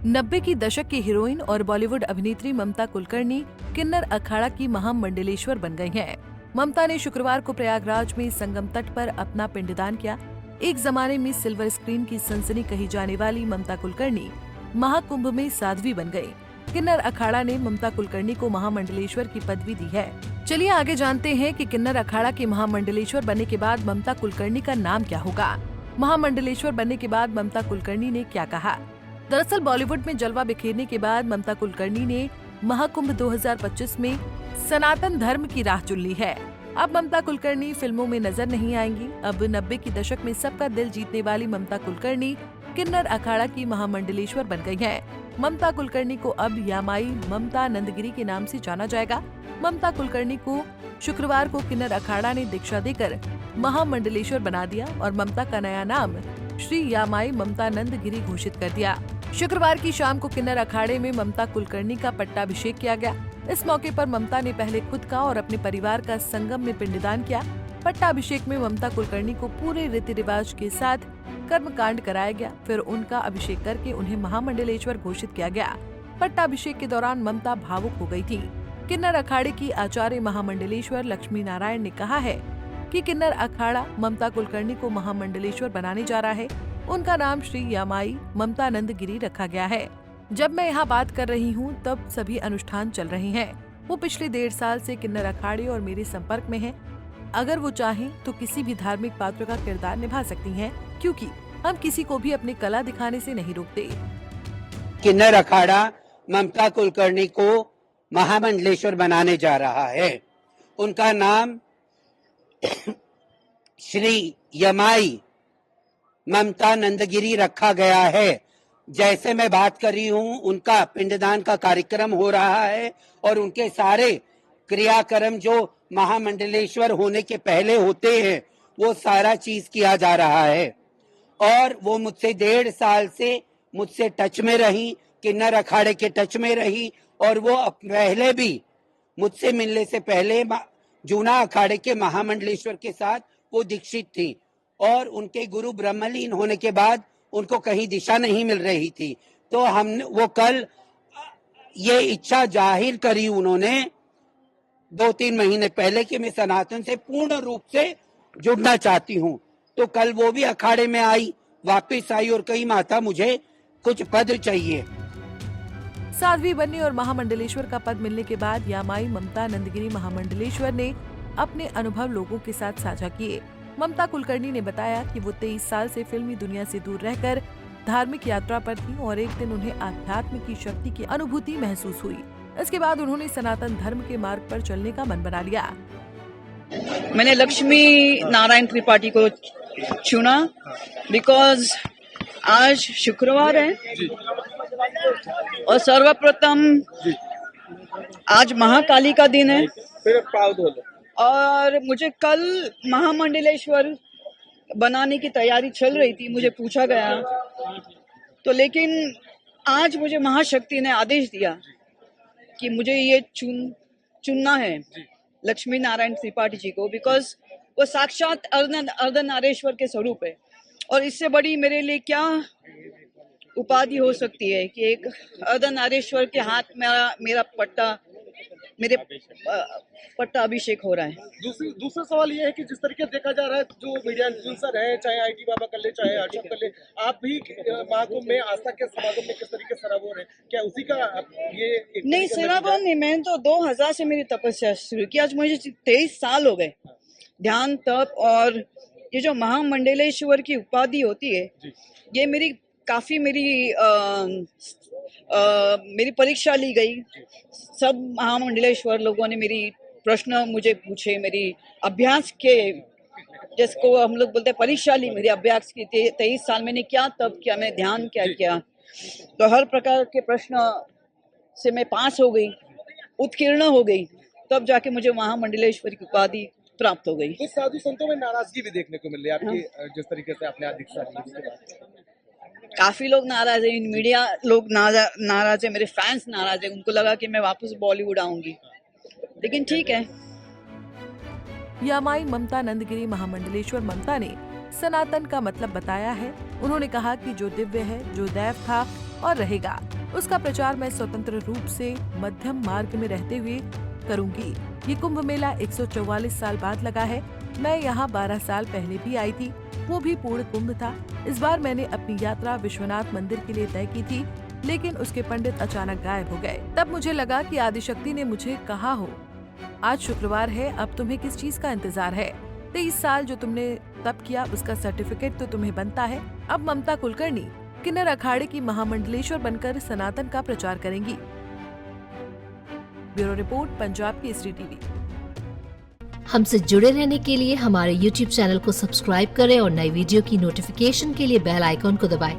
90 की दशक की हीरोइन और बॉलीवुड अभिनेत्री ममता कुलकर्णी किन्नर अखाड़ा की महामंडलेश्वर बन गई हैं। ममता ने शुक्रवार को प्रयागराज में संगम तट पर अपना पिंडदान किया। एक जमाने में सिल्वर स्क्रीन की सनसनी कही जाने वाली ममता कुलकर्णी महाकुंभ में साध्वी बन गई। किन्नर अखाड़ा ने ममता कुलकर्णी को महामंडलेश्वर की पदवी दी है। चलिए आगे जानते हैं कि किन्नर अखाड़ा के महामंडलेश्वर बनने के बाद ममता कुलकर्णी का नाम क्या होगा। महामंडलेश्वर बनने के बाद ममता कुलकर्णी ने क्या कहा। दरअसल बॉलीवुड में जलवा बिखेरने के बाद ममता कुलकर्णी ने महाकुंभ 2025 में सनातन धर्म की राह चुन ली है। अब ममता कुलकर्णी फिल्मों में नजर नहीं आएंगी। अब 90 की दशक में सबका दिल जीतने वाली ममता कुलकर्णी किन्नर अखाड़ा की महामंडलेश्वर बन गई हैं। ममता कुलकर्णी को अब यामाई ममता नंदगिरी के नाम से जाना जाएगा। ममता कुलकर्णी को शुक्रवार को किन्नर अखाड़ा ने दीक्षा देकर महामंडलेश्वर बना दिया और ममता का नया नाम श्री यामाई ममता नंदगिरी घोषित कर दिया। शुक्रवार की शाम को किन्नर अखाड़े में ममता कुलकर्णी का पट्टाभिषेक किया गया। इस मौके पर ममता ने पहले खुद का और अपने परिवार का संगम में पिंडदान किया। पट्टाभिषेक में ममता कुलकर्णी को पूरे रीति रिवाज के साथ कर्मकांड कराया गया। फिर उनका अभिषेक करके उन्हें महामंडलेश्वर घोषित किया गया। पट्टाभिषेक के दौरान ममता भावुक हो गई थी। किन्नर अखाड़े की आचार्य महामंडलेश्वर लक्ष्मी नारायण ने कहा है कि किन्नर अखाड़ा ममता कुलकर्णी को महामंडलेश्वर बनाने जा रहा है। उनका नाम श्री यामाई ममता नंदगिरी रखा गया है। जब मैं यहाँ बात कर रही हूँ तब सभी अनुष्ठान चल रहे हैं। वो पिछले 1.5 साल से किन्नर अखाड़े और मेरे संपर्क में हैं। अगर वो चाहें तो किसी भी धार्मिक पात्र का किरदार निभा सकती हैं, क्योंकि हम किसी को भी अपनी कला दिखाने से नहीं रोकते। किन्नर अखाड़ा ममता कुलकर्णी को महामंडलेश्वर बनाने जा रहा है। उनका नाम श्री यमाई ममता नंदगिरी रखा गया है। जैसे मैं बात कर रही हूँ, उनका पिंडदान का कार्यक्रम हो रहा है और उनके सारे क्रियाक्रम जो महामंडलेश्वर होने के पहले होते हैं वो सारा चीज किया जा रहा है। और वो मुझसे 1.5 साल से मुझसे टच में रही, किन्नर अखाड़े के टच में रही और वो पहले भी मुझसे मिलने से पहले जूना अखाड़े के महामंडलेश्वर के साथ वो दीक्षित थी और उनके गुरु ब्रह्मलीन होने के बाद उनको कहीं दिशा नहीं मिल रही थी। तो हमने वो कल ये इच्छा जाहिर करी उन्होंने 2-3 महीने पहले कि मैं सनातन से पूर्ण रूप से जुड़ना चाहती हूँ। तो कल वो भी अखाड़े में आई, वापस आई और कही माता मुझे कुछ पद चाहिए। साध्वी बनने और महामंडलेश्वर का पद मिलने के बाद यामाई ममता नंदगिरी महामंडलेश्वर ने अपने अनुभव लोगों के साथ साझा किए। ममता कुलकर्णी ने बताया कि वो 23 साल से फिल्मी दुनिया से दूर रहकर धार्मिक यात्रा पर थी और एक दिन उन्हें आध्यात्म की शक्ति की अनुभूति महसूस हुई। इसके बाद उन्होंने सनातन धर्म के मार्ग पर चलने का मन बना लिया। मैंने लक्ष्मी नारायण त्रिपाठी को चुना बिकॉज आज शुक्रवार है और सर्वप्रथम आज महाकाली का दिन है और मुझे कल महामंडलेश्वर बनाने की तैयारी चल रही थी। मुझे पूछा गया तो, लेकिन आज मुझे महाशक्ति ने आदेश दिया कि मुझे ये चुनना है लक्ष्मी नारायण त्रिपाठी जी को, बिकॉज वो साक्षात अर्धनारेश्वर के स्वरूप है। और इससे बड़ी मेरे लिए क्या उपाधि हो सकती है कि एक अर्धनारेश्वर के हाथ में मेरा पट्टा अभिषेक हो रहा है। दूसरा सवाल ये है कि जिस तरीके देखा जा रहा है, जो मीडिया इन्फ्लुएंसर है, चाहे आईटी बाबा कर ले, चाहे हर्षद कर ले, आप भी महाकुंभ में आस्था के समागम में किस तरीके से सराबोर है, क्या उसी का ये नहीं सराबोर नहीं, मैंने तो 2000 से मेरी तपस्या शुरू की। आज मुझे 23 साल हो गए ध्यान तप, और ये जो महामंडलेश्वर की उपाधि होती है ये मेरी काफी मेरी परीक्षा ली गई। सब महामंडलेश्वर लोगों ने मेरी प्रश्न मुझे पूछे, मेरी अभ्यास के जिसको हम लोग बोलते हैं परीक्षा ली, मेरी अभ्यास की। 23 साल मैंने क्या तप किया, मैं ध्यान क्या किया, तो हर प्रकार के प्रश्न से मैं पास हो गई, उत्कीर्ण हो गई, तब जाके मुझे महामंडलेश्वर की उपाधि प्राप्त हो गई। कुछ साधु संतों में नाराजगी भी देखने को मिल रही है आपकी, जिस तरीके से आपने दीक्षा ली। काफी लोग नाराज है, मीडिया लोग नाराज है, मेरे फैंस नाराज है। उनको लगा कि मैं वापस बॉलीवुड आऊंगी, लेकिन ठीक है। यामाई ममता नंदगिरी महामंडलेश्वर ममता ने सनातन का मतलब बताया है। उन्होंने कहा कि जो दिव्य है, जो दैव था और रहेगा। उसका प्रचार मैं स्वतंत्र रूप से मध्यम मार्ग में रहते हुए करूंगी। ये कुंभ मेला 144 साल बाद लगा है। मैं यहाँ 12 साल पहले भी आई थी, वो भी पूर्ण कुंभ था। इस बार मैंने अपनी यात्रा विश्वनाथ मंदिर के लिए तय की थी, लेकिन उसके पंडित अचानक गायब हो गए। तब मुझे लगा कि आदिशक्ति ने मुझे कहा हो, आज शुक्रवार है, अब तुम्हें किस चीज का इंतजार है? 23 साल जो तुमने तब किया उसका सर्टिफिकेट तो तुम्हें बनता है। अब ममता कुलकर्णी किन्नर अखाड़े की महामंडलेश्वर बनकर सनातन का प्रचार करेंगी। Bureau report, Punjab Kesari TV. हमसे जुड़े रहने के लिए हमारे YouTube चैनल को सब्सक्राइब करें और नई वीडियो की नोटिफिकेशन के लिए बेल आइकॉन को दबाएं।